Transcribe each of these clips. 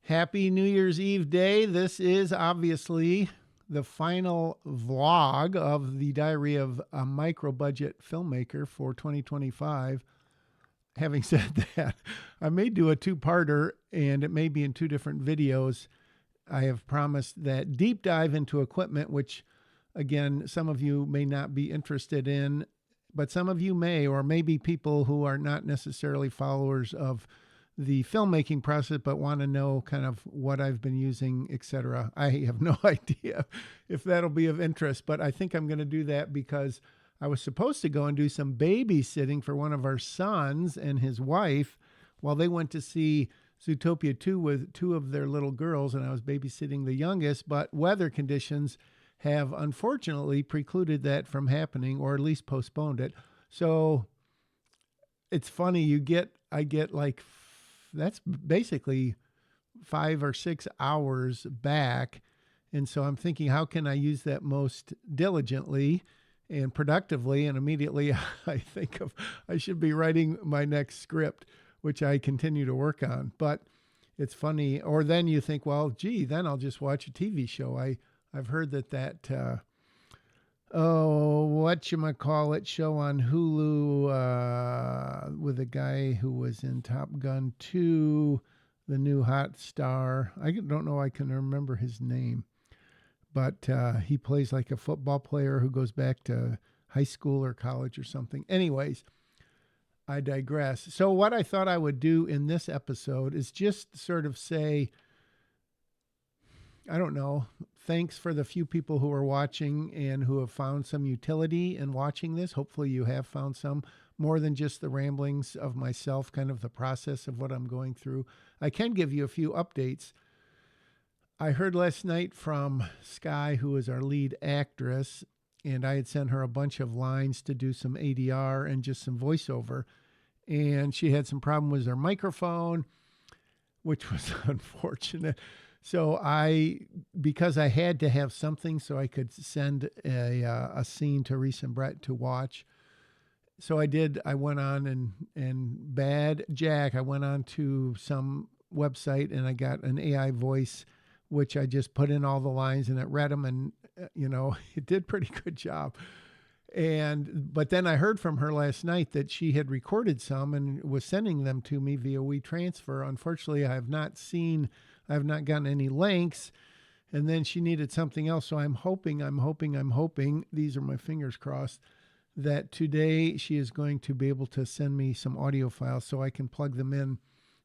Happy New Year's Eve day. This is obviously the final vlog of the Diary of a Micro Budget Filmmaker for 2025. Having said that, I may do a two-parter and it may be in two different videos. I have promised that deep dive into equipment, which again, some of you may not be interested in, but some of you may, or maybe people who are not necessarily followers of the filmmaking process, but want to know kind of what I've been using, etc. I have no idea if that'll be of interest, but I think I'm going to do that because I was supposed to go and do some babysitting for one of our sons and his wife while they went to see Zootopia 2 with two of their little girls, and I was babysitting the youngest, but weather conditions have unfortunately precluded that from happening, or at least postponed it. So it's funny, I get like, that's basically 5 or 6 hours back. And so I'm thinking, how can I use that most diligently and productively? And immediately I think of, I should be writing my next script, which I continue to work on. But it's funny. Or then you think, well, gee, then I'll just watch a TV show. I've heard that whatchamacallit show on Hulu with a guy who was in Top Gun 2, the new hot star. I don't know, I can remember his name, but he plays like a football player who goes back to high school or college or something. Anyways, I digress. So what I thought I would do in this episode is just sort of say, I don't know, thanks for the few people who are watching and who have found some utility in watching this. Hopefully you have found some, more than just the ramblings of myself, kind of the process of what I'm going through. I can give you a few updates. I heard last night from Sky, who is our lead actress, and I had sent her a bunch of lines to do some ADR and just some voiceover. And she had some problem with her microphone, which was unfortunate. So because I had to have something so I could send a scene to Reese and Brett to watch. So I did. I went on and Bad Jack, I went on to some website and I got an AI voice, which I just put in all the lines and it read them, and it did pretty good job. But then I heard from her last night that she had recorded some and was sending them to me via WeTransfer. Unfortunately, I have not gotten any links. And then she needed something else. So I'm hoping, these are my fingers crossed, that today she is going to be able to send me some audio files so I can plug them in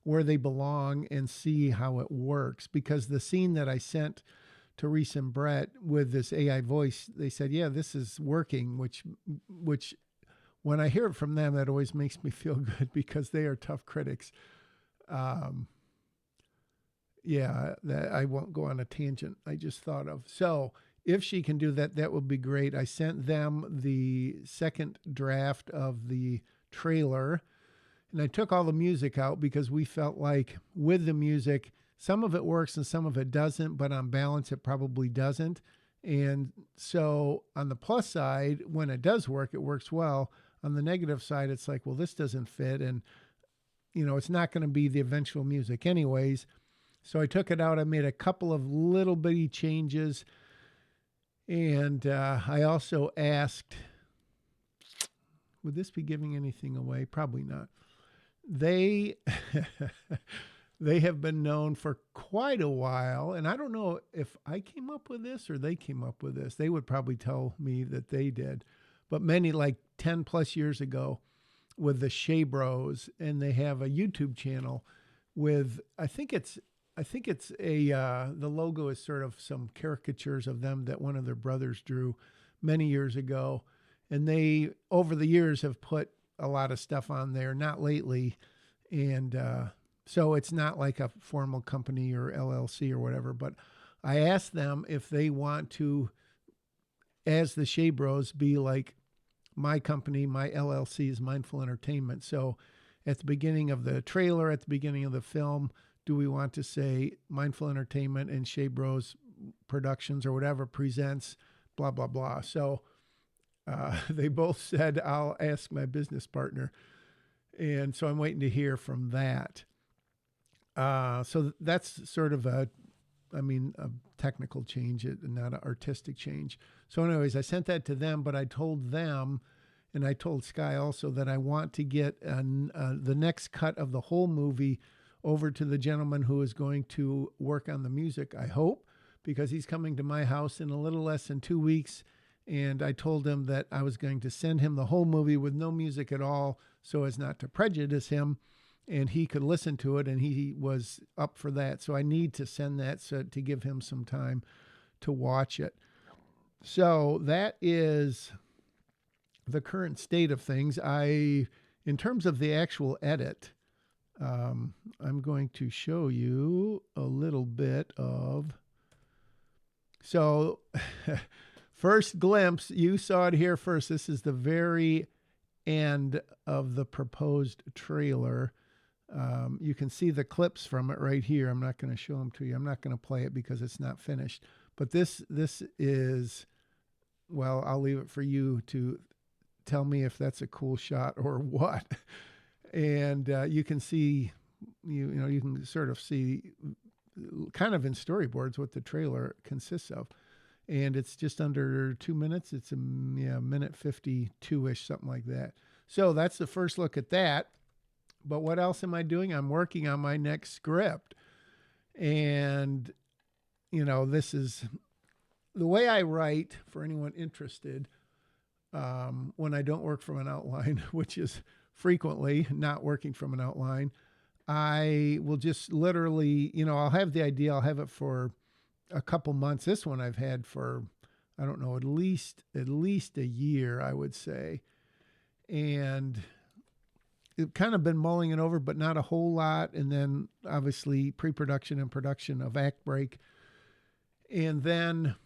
where they belong and see how it works. Because the scene that I sent to Reese and Brett with this AI voice, they said, yeah, this is working, which when I hear it from them, that always makes me feel good because they are tough critics. Yeah, that I won't go on a tangent I just thought of. So if she can do that, that would be great. I sent them the second draft of the trailer, and I took all the music out because we felt like with the music, some of it works and some of it doesn't, but on balance, it probably doesn't. And so on the plus side, when it does work, it works well. On the negative side, it's like, well, this doesn't fit. And, it's not going to be the eventual music anyways. So I took it out. I made a couple of little bitty changes. And I also asked, would this be giving anything away? Probably not. They have been known for quite a while. And I don't know if I came up with this or they came up with this. They would probably tell me that they did. But many, like 10 plus years ago, with the Shea Bros, and they have a YouTube channel with, I think it's the logo is sort of some caricatures of them that one of their brothers drew many years ago. And they, over the years, have put a lot of stuff on there, not lately. And so it's not like a formal company or LLC or whatever. But I asked them if they want to, as the Shea Bros, be like my company, my LLC is Mindful Entertainment. So at the beginning of the trailer, at the beginning of the film, do we want to say Mindful Entertainment and Shea Bros Productions or whatever presents blah, blah, blah. So they both said, I'll ask my business partner. And so I'm waiting to hear from that. So that's sort of a technical change, not an artistic change. So, anyways, I sent that to them, but I told them, and I told Sky also, that I want to get the next cut of the whole movie over to the gentleman who is going to work on the music, I hope, because he's coming to my house in a little less than 2 weeks. And I told him that I was going to send him the whole movie with no music at all so as not to prejudice him, and he could listen to it, and he was up for that. So I need to send that to give him some time to watch it. So that is the current state of things. In terms of the actual edit, I'm going to show you a little bit of. So, first glimpse, you saw it here first. This is the very end of the proposed trailer. You can see the clips from it right here. I'm not going to show them to you. I'm not going to play it because it's not finished. But this is, well, I'll leave it for you to tell me if that's a cool shot or what. And you can see, you can sort of see kind of in storyboards what the trailer consists of. And it's just under 2 minutes. It's a minute 52-ish, something like that. So that's the first look at that. But what else am I doing? I'm working on my next script. And, this is the way I write, for anyone interested, when I don't work from an outline, which is frequently not working from an outline. I will just literally, I'll have the idea. I'll have it for a couple months. This one I've had for, I don't know, at least a year, I would say. And I've kind of been mulling it over, but not a whole lot. And then obviously pre-production and production of Act Break. And then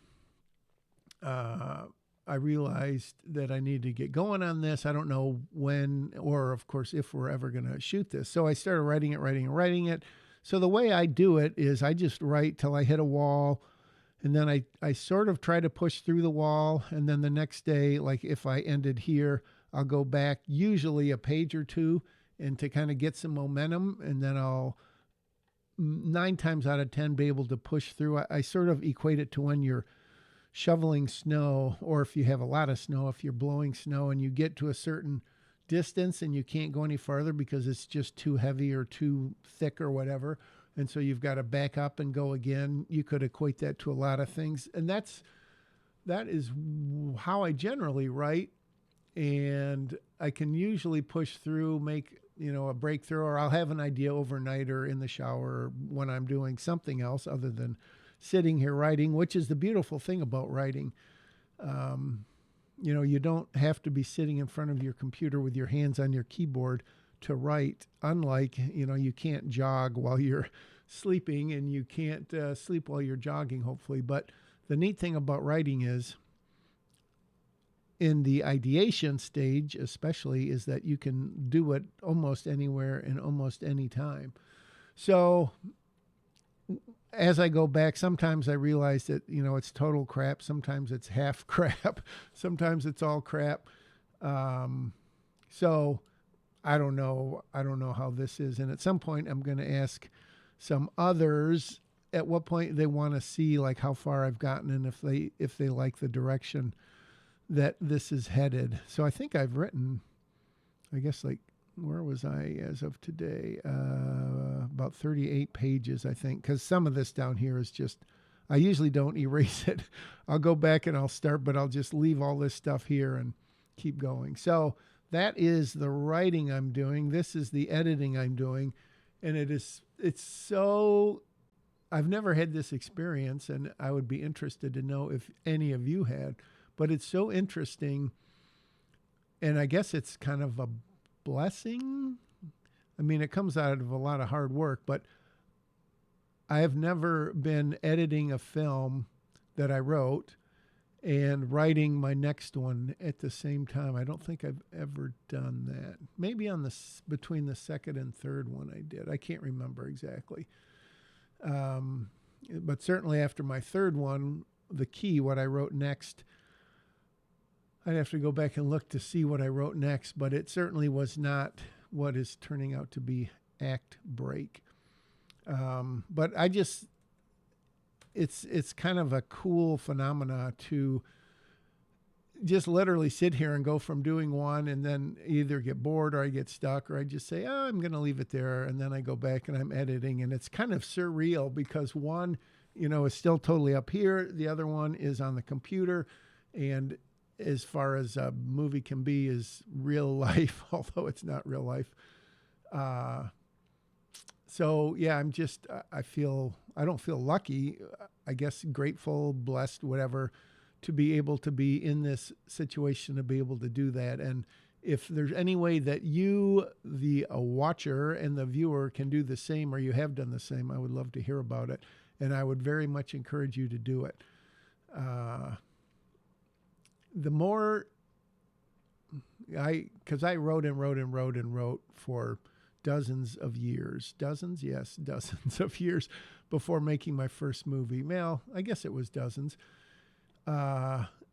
I realized that I need to get going on this. I don't know when, or of course, if we're ever going to shoot this. So I started writing it. So the way I do it is I just write till I hit a wall. And then I sort of try to push through the wall. And then the next day, like if I ended here, I'll go back usually a page or two and to kind of get some momentum. And then I'll 9 times out of 10 be able to push through. I sort of equate it to when you're shoveling snow, or if you have a lot of snow, if you're blowing snow and you get to a certain distance and you can't go any farther because it's just too heavy or too thick or whatever. And so you've got to back up and go again. You could equate that to a lot of things. And that is how I generally write. And I can usually push through, make, a breakthrough, or I'll have an idea overnight or in the shower when I'm doing something else other than sitting here writing, which is the beautiful thing about writing. You don't have to be sitting in front of your computer with your hands on your keyboard to write. Unlike, you can't jog while you're sleeping, and you can't sleep while you're jogging, hopefully. But the neat thing about writing is, in the ideation stage especially, is that you can do it almost anywhere and almost any time. So as I go back, sometimes I realize that, it's total crap. Sometimes it's half crap. Sometimes it's all crap. So I don't know how this is. And at some point I'm going to ask some others at what point they want to see like how far I've gotten and if they like the direction that this is headed. So I think I've written, I guess, like, where was I as of today? About 38 pages, I think, because some of this down here is just, I usually don't erase it. I'll go back and I'll start, but I'll just leave all this stuff here and keep going. So that is the writing I'm doing. This is the editing I'm doing. And it's so, I've never had this experience, and I would be interested to know if any of you had, but it's so interesting. And I guess it's kind of a blessing. I mean, it comes out of a lot of hard work, but I have never been editing a film that I wrote and writing my next one at the same time. I don't think I've ever done that. Maybe between the second and third one I did. I can't remember exactly. But certainly after my third one, The Key, what I wrote next, I'd have to go back and look to see what I wrote next, but it certainly was not what is turning out to be Act Break. But it's kind of a cool phenomena to just literally sit here and go from doing one and then either get bored or I get stuck or I just say, oh, I'm going to leave it there. And then I go back and I'm editing, and it's kind of surreal because one, is still totally up here. The other one is on the computer. And as far as a movie can be is real life, although it's not real life. So yeah, I don't feel lucky, I guess grateful, blessed, whatever, to be able to be in this situation, to be able to do that. And if there's any way that you, the watcher and the viewer, can do the same, or you have done the same, I would love to hear about it. And I would very much encourage you to do it. The more because I wrote and wrote and wrote and wrote for dozens of years, dozens of years before making my first movie. Well, I guess it was dozens.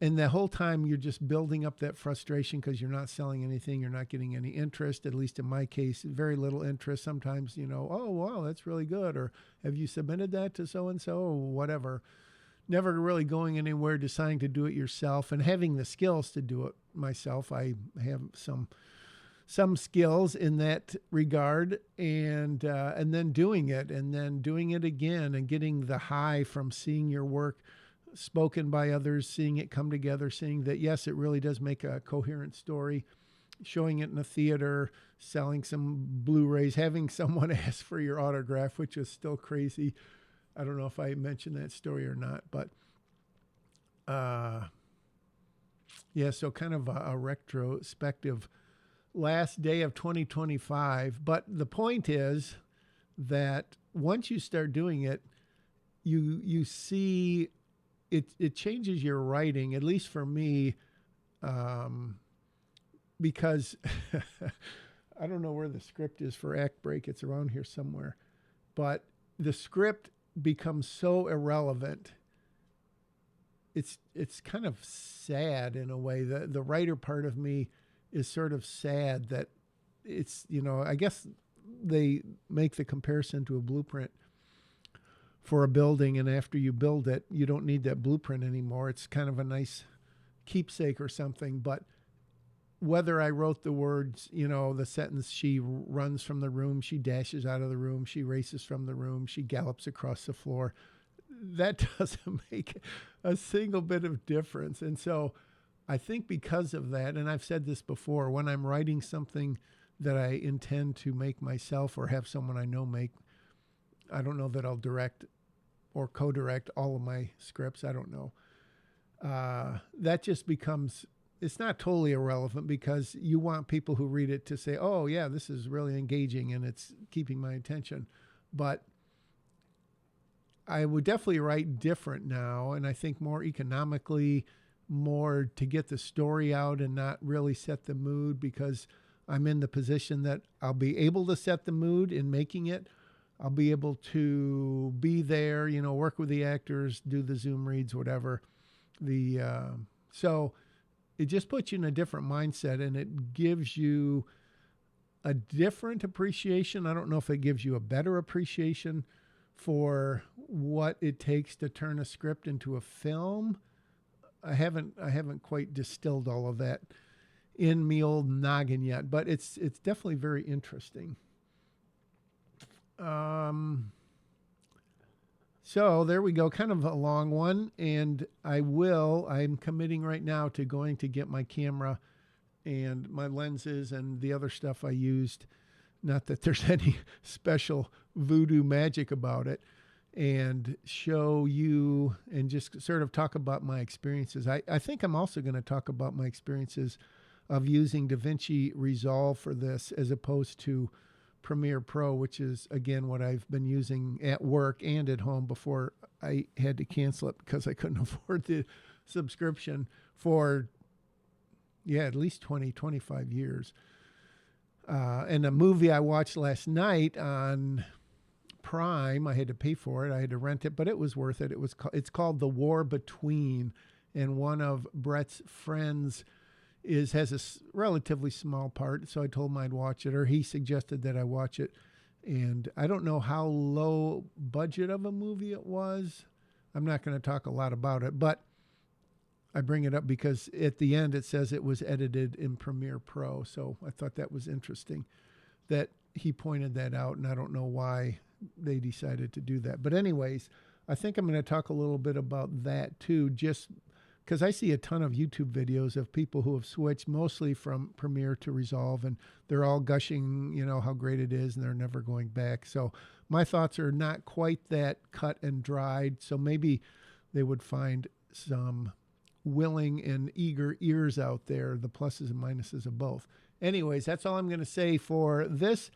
And the whole time you're just building up that frustration because you're not selling anything. You're not getting any interest, at least in my case, very little interest. Sometimes, oh, wow, that's really good. Or have you submitted that to so-and-so or whatever. Never really going anywhere, deciding to do it yourself and having the skills to do it myself. I have some skills in that regard, and then doing it again and getting the high from seeing your work spoken by others, seeing it come together, seeing that, yes, it really does make a coherent story, showing it in a theater, selling some Blu-rays, having someone ask for your autograph, which is still crazy. I don't know if I mentioned that story or not, but yeah, so kind of a retrospective last day of 2025. But the point is that once you start doing it, you see it changes your writing, at least for me, because I don't know where the script is for Act Break. It's around here somewhere. But the script becomes so irrelevant. It's kind of sad in a way. The writer part of me is sort of sad that it's, I guess they make the comparison to a blueprint for a building, and after you build it, you don't need that blueprint anymore. It's kind of a nice keepsake or something. But whether I wrote the words, the sentence, she runs from the room, she dashes out of the room, she races from the room, she gallops across the floor, that doesn't make a single bit of difference. And so I think because of that, and I've said this before, when I'm writing something that I intend to make myself or have someone I know make, I don't know that I'll direct or co-direct all of my scripts. I don't know. That just becomes, it's not totally irrelevant because you want people who read it to say, oh yeah, this is really engaging and it's keeping my attention. But I would definitely write different now. And I think more economically, more to get the story out and not really set the mood, because I'm in the position that I'll be able to set the mood in making it. I'll be able to be there, work with the actors, do the Zoom reads, whatever. So it just puts you in a different mindset, and it gives you a different appreciation. I don't know if it gives you a better appreciation for what it takes to turn a script into a film. I haven't quite distilled all of that in me old noggin yet, but it's definitely very interesting. So there we go, kind of a long one, and I'm committing right now to going to get my camera and my lenses and the other stuff I used. Not that there's any special voodoo magic about it, and show you and just sort of talk about my experiences. I think I'm also going to talk about my experiences of using DaVinci Resolve for this as opposed to Premiere Pro, which is, again, what I've been using at work and at home before I had to cancel it because I couldn't afford the subscription for, at least 20, 25 years. And a movie I watched last night on Prime, I had to pay for it. I had to rent it, but it was worth it. It's called The War Between, and one of Brett's friends has a relatively small part, so I told him I'd watch it, or he suggested that I watch it, And I don't know how low budget of a movie it was. I'm not going to talk a lot about it, but I bring it up because at the end it says it was edited in Premiere Pro. So I thought that was interesting that he pointed that out, and I don't know why they decided to do that. But anyways, I think I'm going to talk a little bit about that too, just because I see a ton of YouTube videos of people who have switched mostly from Premiere to Resolve, and they're all gushing, how great it is, and they're never going back. So my thoughts are not quite that cut and dried. So maybe they would find some willing and eager ears out there, the pluses and minuses of both. Anyways, that's all I'm going to say for this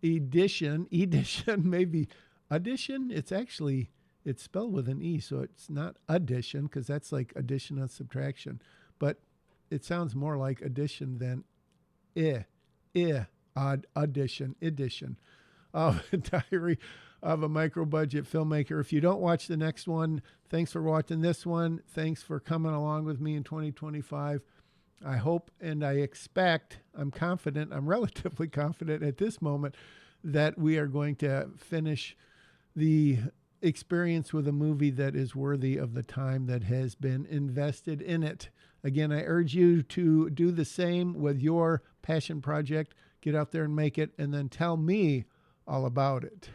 edition, maybe addition. It's spelled with an E, so it's not addition, because that's like addition and subtraction. But it sounds more like addition than addition of Diary of a Micro Budget Filmmaker. If you don't watch the next one, thanks for watching this one. Thanks for coming along with me in 2025. I hope and I expect, I'm relatively confident at this moment that we are going to finish the experience with a movie that is worthy of the time that has been invested in it. Again, I urge you to do the same with your passion project. Get out there and make it, and then tell me all about it.